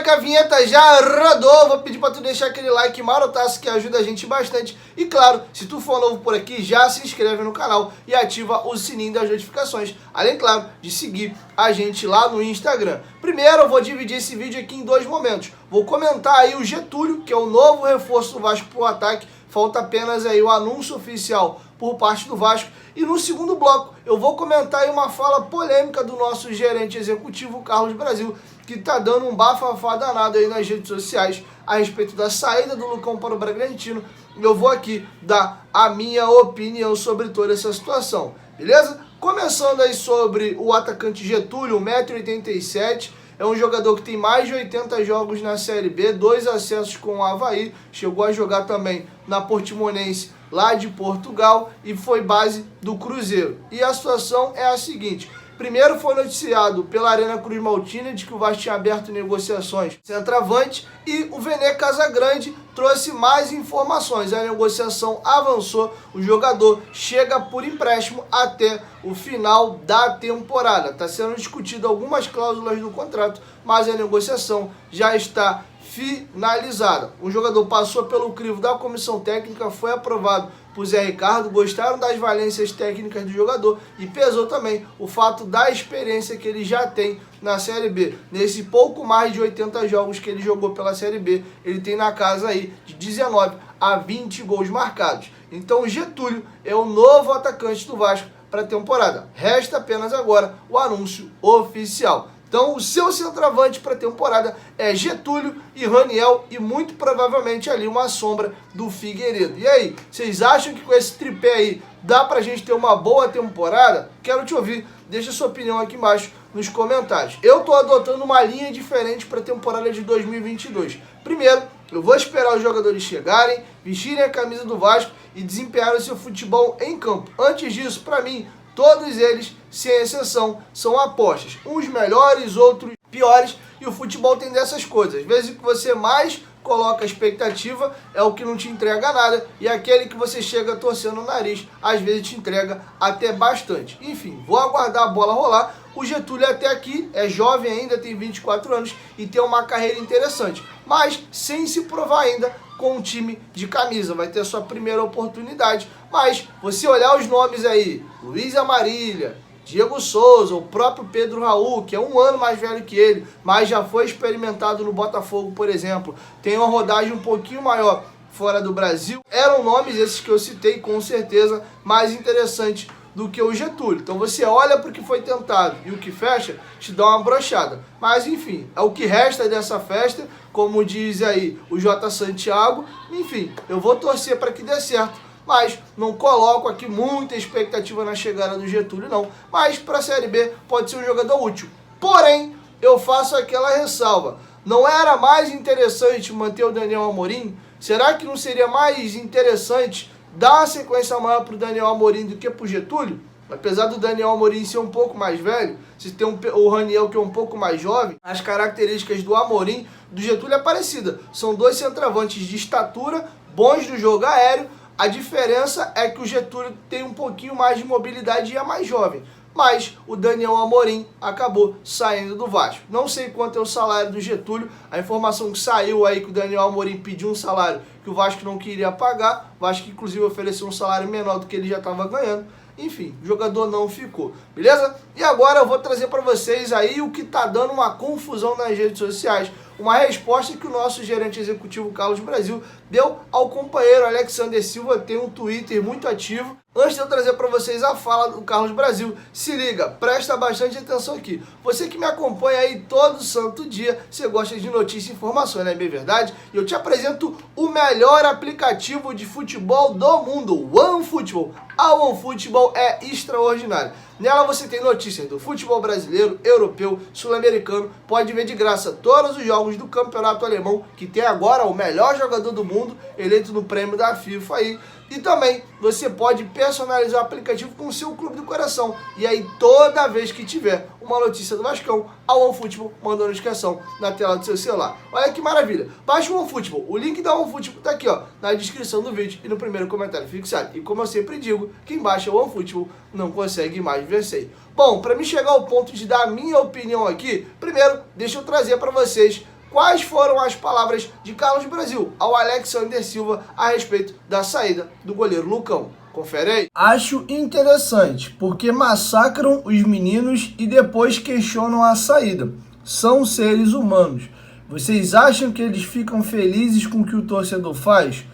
que a vinheta já rodou, vou pedir para tu deixar aquele like marotaço que ajuda a gente bastante. E claro, se tu for novo por aqui, já se inscreve no canal e ativa o sininho das notificações. Além, claro, de seguir a gente lá no Instagram. Primeiro, eu vou dividir esse vídeo aqui em dois momentos. Vou comentar aí o Getúlio, que é o novo reforço do Vasco pro ataque. Falta apenas aí o anúncio oficial por parte do Vasco. E no segundo bloco, eu vou comentar aí uma fala polêmica do nosso gerente executivo, Carlos Brasil, que tá dando um bafafá danado aí nas redes sociais a respeito da saída do Lucão para o Bragantino. Eu vou aqui dar a minha opinião sobre toda essa situação, beleza? Começando aí sobre o atacante Getúlio, 1,87 m, é um jogador que tem mais de 80 jogos na Série B, 2 acessos com o Avaí, chegou a jogar também na Portimonense lá de Portugal e foi base do Cruzeiro. E a situação é a seguinte: primeiro foi noticiado pela Arena Cruz Maltina de que o Vasco tinha aberto negociações centroavante e o Vene Casagrande trouxe mais informações. A negociação avançou, o jogador chega por empréstimo até o final da temporada. Está sendo discutido algumas cláusulas do contrato, mas a negociação já está finalizada. O jogador passou pelo crivo da comissão técnica, foi aprovado por Zé Ricardo, gostaram das valências técnicas do jogador e pesou também o fato da experiência que ele já tem na Série B. Nesse pouco mais de 80 jogos que ele jogou pela Série B, ele tem na casa aí de 19 a 20 gols marcados. Então o Getúlio é o novo atacante do Vasco para a temporada. Resta apenas agora o anúncio oficial. Então o seu centroavante para a temporada é Getúlio e Raniel e muito provavelmente ali uma sombra do Figueiredo. E aí, vocês acham que com esse tripé aí dá pra gente ter uma boa temporada? Quero te ouvir, deixa sua opinião aqui embaixo nos comentários. Eu tô adotando uma linha diferente para a temporada de 2022. Primeiro, eu vou esperar os jogadores chegarem, vestirem a camisa do Vasco e desempenharem o seu futebol em campo. Antes disso, para mim, todos eles, sem exceção, são apostas. Uns melhores, outros piores, e o futebol tem dessas coisas. Às vezes o que você mais coloca expectativa é o que não te entrega nada, e aquele que você chega torcendo o nariz, às vezes te entrega até bastante. Enfim, vou aguardar a bola rolar. O Getúlio até aqui é jovem ainda, tem 24 anos e tem uma carreira interessante, mas sem se provar ainda com um time de camisa. Vai ter a sua primeira oportunidade, mas você olhar os nomes aí, Luiz Amarília, Diego Souza, o próprio Pedro Raul, que é um ano mais velho que ele, mas já foi experimentado no Botafogo, por exemplo, tem uma rodagem um pouquinho maior fora do Brasil. Eram nomes esses que eu citei, com certeza, mais interessantes do que o Getúlio. Então você olha para o que foi tentado e o que fecha, te dá uma brochada. Mas enfim, é o que resta dessa festa, como diz aí o J. Santiago. Enfim, eu vou torcer para que dê certo, mas não coloco aqui muita expectativa na chegada do Getúlio não. Mas para a Série B pode ser um jogador útil. Porém, eu faço aquela ressalva: não era mais interessante manter o Daniel Amorim? Será que não seria mais interessante dar uma sequência maior para o Daniel Amorim do que para o Getúlio? Apesar do Daniel Amorim ser um pouco mais velho, se tem o Raniel que é um pouco mais jovem, as características do Amorim, do Getúlio é parecida. São dois centroavantes de estatura, bons no jogo aéreo. A diferença é que o Getúlio tem um pouquinho mais de mobilidade e é mais jovem. Mas o Daniel Amorim acabou saindo do Vasco. Não sei quanto é o salário do Getúlio. A informação que saiu aí que o Daniel Amorim pediu um salário que o Vasco não queria pagar. O Vasco inclusive ofereceu um salário menor do que ele já estava ganhando. Enfim, o jogador não ficou, beleza? E agora eu vou trazer para vocês aí o que tá dando uma confusão nas redes sociais. Uma resposta que o nosso gerente executivo Carlos Brasil deu ao companheiro Alexander Silva, tem um Twitter muito ativo. Antes de eu trazer para vocês a fala do Carlos Brasil, se liga, presta bastante atenção aqui. Você que me acompanha aí todo santo dia, você gosta de notícia e informação, não é bem verdade? E eu te apresento o melhor aplicativo de futebol do mundo, o OneFootball. A OneFootball é extraordinária. Nela você tem notícias do futebol brasileiro, europeu, sul-americano, pode ver de graça todos os jogos do campeonato alemão, que tem agora o melhor jogador do mundo, eleito no prêmio da FIFA aí. E também você pode personalizar o aplicativo com o seu clube do coração. E aí toda vez que tiver uma notícia do Vascão, a OneFootball manda a notificação na tela do seu celular. Olha que maravilha. Baixa o OneFootball. O link da OneFootball tá aqui, ó, na descrição do vídeo e no primeiro comentário fixado. E como eu sempre digo, quem baixa o OneFootball não consegue mais vencer. Bom, para mim chegar ao ponto de dar a minha opinião aqui, primeiro deixa eu trazer para vocês quais foram as palavras de Carlos Brasil ao Alexander Silva a respeito da saída do goleiro Lucão. Confere aí. Acho interessante, porque massacram os meninos e depois questionam a saída. São seres humanos. Vocês acham que eles ficam felizes com o que o torcedor faz?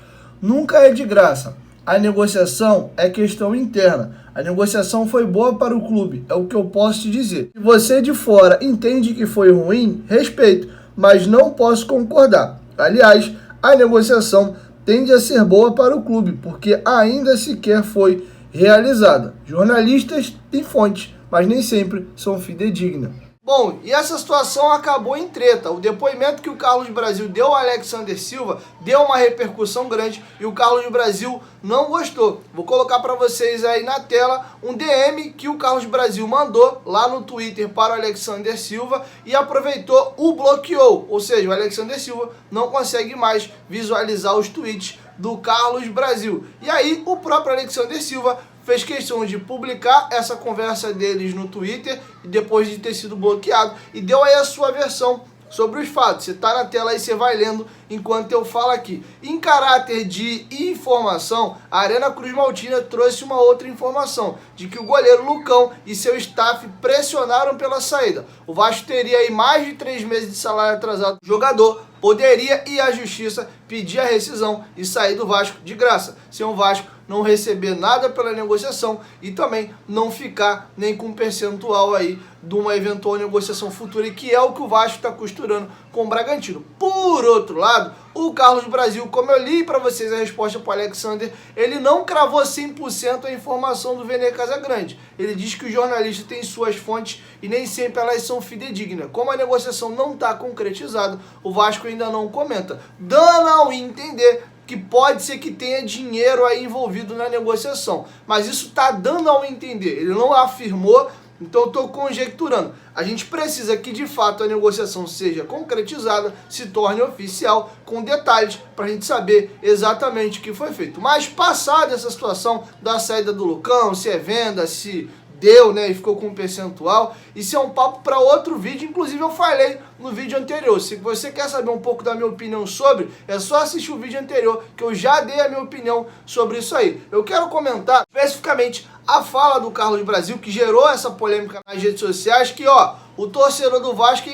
Nunca é de graça. A negociação é questão interna. A negociação foi boa para o clube, é o que eu posso te dizer. Se você de fora entende que foi ruim, respeito, mas não posso concordar. Aliás, a negociação tende a ser boa para o clube, porque ainda sequer foi realizada. Jornalistas têm fontes, mas nem sempre são fidedignas. Bom, e essa situação acabou em treta. O depoimento que o Carlos Brasil deu ao Alexander Silva deu uma repercussão grande e o Carlos Brasil não gostou. Vou colocar para vocês aí na tela um DM que o Carlos Brasil mandou lá no Twitter para o Alexander Silva e aproveitou, o bloqueou. Ou seja, o Alexander Silva não consegue mais visualizar os tweets do Carlos Brasil. E aí o próprio Alexander Silva fez questão de publicar essa conversa deles no Twitter, depois de ter sido bloqueado, e deu aí a sua versão sobre os fatos. Você está na tela aí, você vai lendo enquanto eu falo aqui. Em caráter de informação, a Arena Cruz Maltina trouxe uma outra informação, de que o goleiro Lucão e seu staff pressionaram pela saída. O Vasco teria aí mais de 3 meses de salário atrasado do jogador, poderia ir à justiça, pedir a rescisão e sair do Vasco de graça, sem o Vasco não receber nada pela negociação e também não ficar nem com um percentual aí de uma eventual negociação futura, e que é o que o Vasco está costurando com o Bragantino. Por outro lado, o Carlos Brasil, como eu li para vocês a resposta para o Alexander, ele não cravou 100% a informação do Vene Casagrande. Ele diz que o jornalista tem suas fontes e nem sempre elas são fidedignas. Como a negociação não está concretizada, o Vasco ainda não comenta, dando ao entender que pode ser que tenha dinheiro aí envolvido na negociação. Mas isso está dando ao entender. Ele não afirmou, então eu estou conjecturando. A gente precisa que de fato a negociação seja concretizada, se torne oficial, com detalhes, para a gente saber exatamente o que foi feito. Mas passada essa situação da saída do Lucão, se é venda, se deu, né, e ficou com um percentual, isso é um papo para outro vídeo. Inclusive eu falei no vídeo anterior. Se você quer saber um pouco da minha opinião sobre, é só assistir o vídeo anterior, que eu já dei a minha opinião sobre isso aí. Eu quero comentar especificamente a fala do Carlos Brasil, que gerou essa polêmica nas redes sociais, que ó, o torcedor do Vasco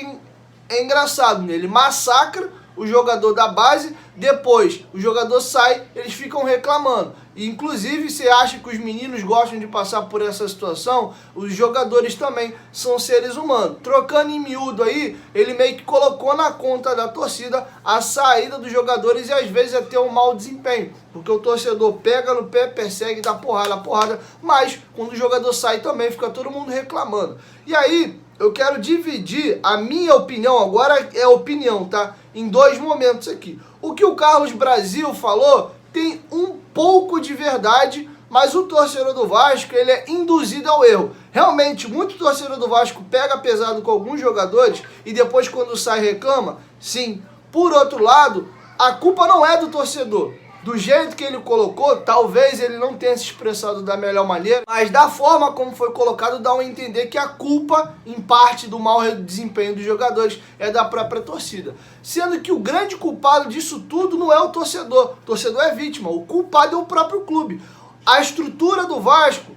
é engraçado, né? Ele massacra o jogador da base, depois o jogador sai, eles ficam reclamando. E, inclusive, você acha que os meninos gostam de passar por essa situação? Os jogadores também são seres humanos. Trocando em miúdo aí, ele meio que colocou na conta da torcida a saída dos jogadores e às vezes até um mau desempenho. Porque o torcedor pega no pé, persegue, dá porrada, mas quando o jogador sai também fica todo mundo reclamando. E aí, eu quero dividir a minha opinião, agora é opinião, tá? Em 2 momentos aqui. O que o Carlos Brasil falou tem um pouco de verdade, mas o torcedor do Vasco, ele é induzido ao erro. Realmente, muito torcedor do Vasco pega pesado com alguns jogadores e depois quando sai reclama, sim. Por outro lado, a culpa não é do torcedor. Do jeito que ele colocou, talvez ele não tenha se expressado da melhor maneira, mas da forma como foi colocado, dá a entender que a culpa, em parte, do mau desempenho dos jogadores é da própria torcida. Sendo que o grande culpado disso tudo não é o torcedor é vítima, o culpado é o próprio clube. A estrutura do Vasco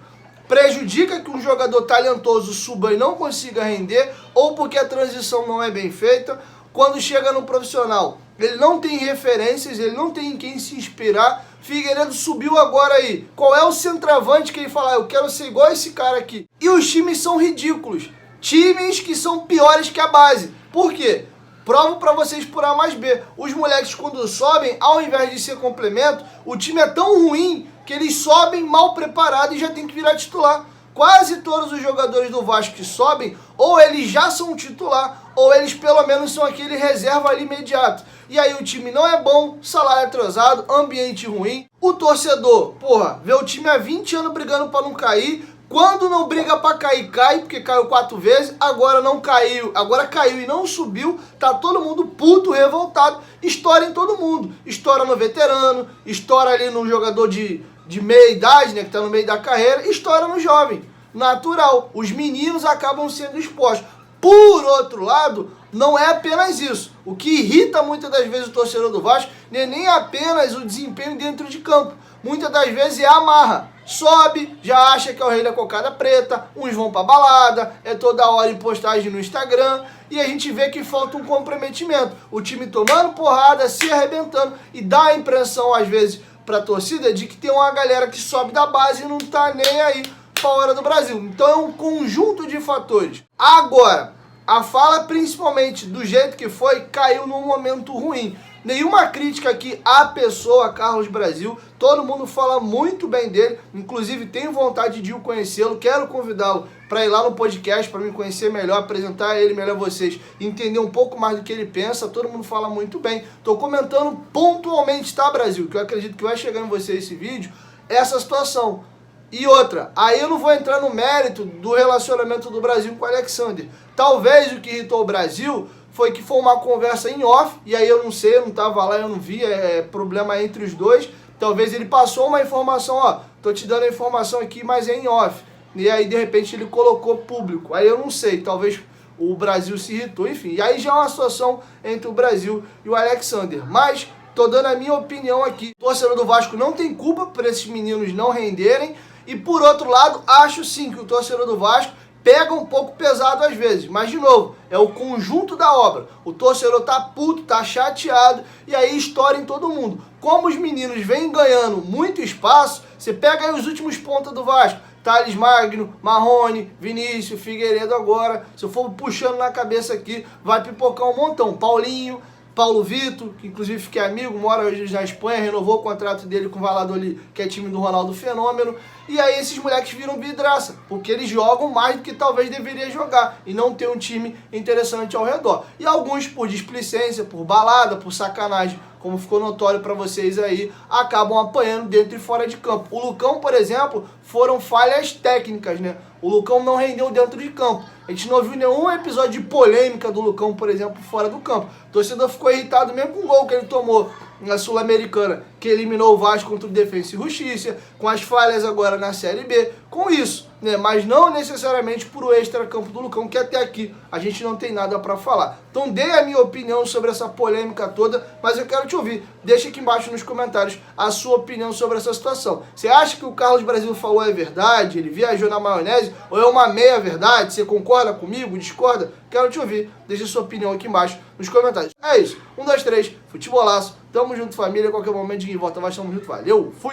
prejudica que um jogador talentoso suba e não consiga render, ou porque a transição não é bem feita. Quando chega no profissional, ele não tem referências, ele não tem em quem se inspirar. Figueiredo subiu agora aí. Qual é o centroavante que ele fala, eu quero ser igual esse cara aqui? E os times são ridículos. Times que são piores que a base. Por quê? Provo pra vocês por A mais B. Os moleques quando sobem, ao invés de ser complemento, o time é tão ruim que eles sobem mal preparados e já tem que virar titular. Quase todos os jogadores do Vasco que sobem, ou eles já são titular, ou eles pelo menos são aquele reserva ali imediato. E aí o time não é bom, salário atrasado, ambiente ruim. O torcedor, porra, vê o time há 20 anos brigando para não cair. Quando não briga para cair, cai, porque caiu 4 vezes. Agora não caiu, agora caiu e não subiu. Tá todo mundo puto, revoltado. Estoura em todo mundo. Estoura no veterano, estoura ali no jogador de meia idade, né, que tá no meio da carreira, estoura no jovem. Natural. Os meninos acabam sendo expostos. Por outro lado, não é apenas isso. O que irrita muitas das vezes o torcedor do Vasco não é nem apenas o desempenho dentro de campo. Muitas das vezes é a marra. Sobe, já acha que é o rei da cocada preta, uns vão pra balada, é toda hora em postagem no Instagram, e a gente vê que falta um comprometimento. O time tomando porrada, se arrebentando, e dá a impressão, às vezes, pra torcida de que tem uma galera que sobe da base e não tá nem aí pra hora do Brasil. Então é um conjunto de fatores. Agora, a fala, principalmente do jeito que foi, caiu num momento ruim. Nenhuma crítica aqui à pessoa, Carlos Brasil. Todo mundo fala muito bem dele. Inclusive, tenho vontade de o conhecê-lo. Quero convidá-lo para ir lá no podcast, para me conhecer melhor, apresentar ele melhor a vocês, entender um pouco mais do que ele pensa. Todo mundo fala muito bem. Estou comentando pontualmente, tá, Brasil? Que eu acredito que vai chegar em você esse vídeo, essa situação. E outra, aí eu não vou entrar no mérito do relacionamento do Brasil com o Alexander. Talvez o que irritou o Brasil foi que foi uma conversa em off, e aí eu não sei, eu não tava lá, eu não vi, problema entre os dois. Talvez ele passou uma informação, ó, tô te dando a informação aqui, mas é em off. E aí, de repente, ele colocou público. Aí eu não sei, talvez o Brasil se irritou, enfim. E aí já é uma situação entre o Brasil e o Alexander. Mas tô dando a minha opinião aqui. O torcedor do Vasco não tem culpa por esses meninos não renderem. E por outro lado, acho sim que o torcedor do Vasco pega um pouco pesado às vezes, mas de novo, é o conjunto da obra. O torcedor tá puto, tá chateado e aí estoura em todo mundo. Como os meninos vêm ganhando muito espaço, você pega aí os últimos pontas do Vasco, Thales Magno, Marrone, Vinícius, Figueiredo agora, se eu for puxando na cabeça aqui, vai pipocar um montão. Paulinho, Paulo Vitor, que inclusive fiquei amigo, mora hoje na Espanha, renovou o contrato dele com o Valladolid, que é time do Ronaldo Fenômeno. E aí esses moleques viram vidraça, porque eles jogam mais do que talvez deveria jogar e não ter um time interessante ao redor. E alguns, por displicência, por balada, por sacanagem, como ficou notório para vocês aí, acabam apanhando dentro e fora de campo. O Lucão, por exemplo, foram falhas técnicas, né? O Lucão não rendeu dentro de campo. A gente não viu nenhum episódio de polêmica do Lucão, por exemplo, fora do campo. O torcedor ficou irritado mesmo com o gol que ele tomou na Sul-Americana, que eliminou o Vasco contra o Defensa e Justiça, com as falhas agora na Série B, com isso, né? Mas não necessariamente por o extra-campo do Lucão, que até aqui a gente não tem nada para falar. Então dei a minha opinião sobre essa polêmica toda, mas eu quero te ouvir. Deixa aqui embaixo nos comentários a sua opinião sobre essa situação. Você acha que o Carlos Brasil falou é verdade? Ele viajou na maionese? Ou é uma meia-verdade? Você concorda comigo? Discorda? Quero te ouvir. Deixa a sua opinião aqui embaixo nos comentários. É isso. 1, 2, 3. Futebolaço. Tamo junto, família. A qualquer momento de volta. Mas tamo junto. Valeu. Fui.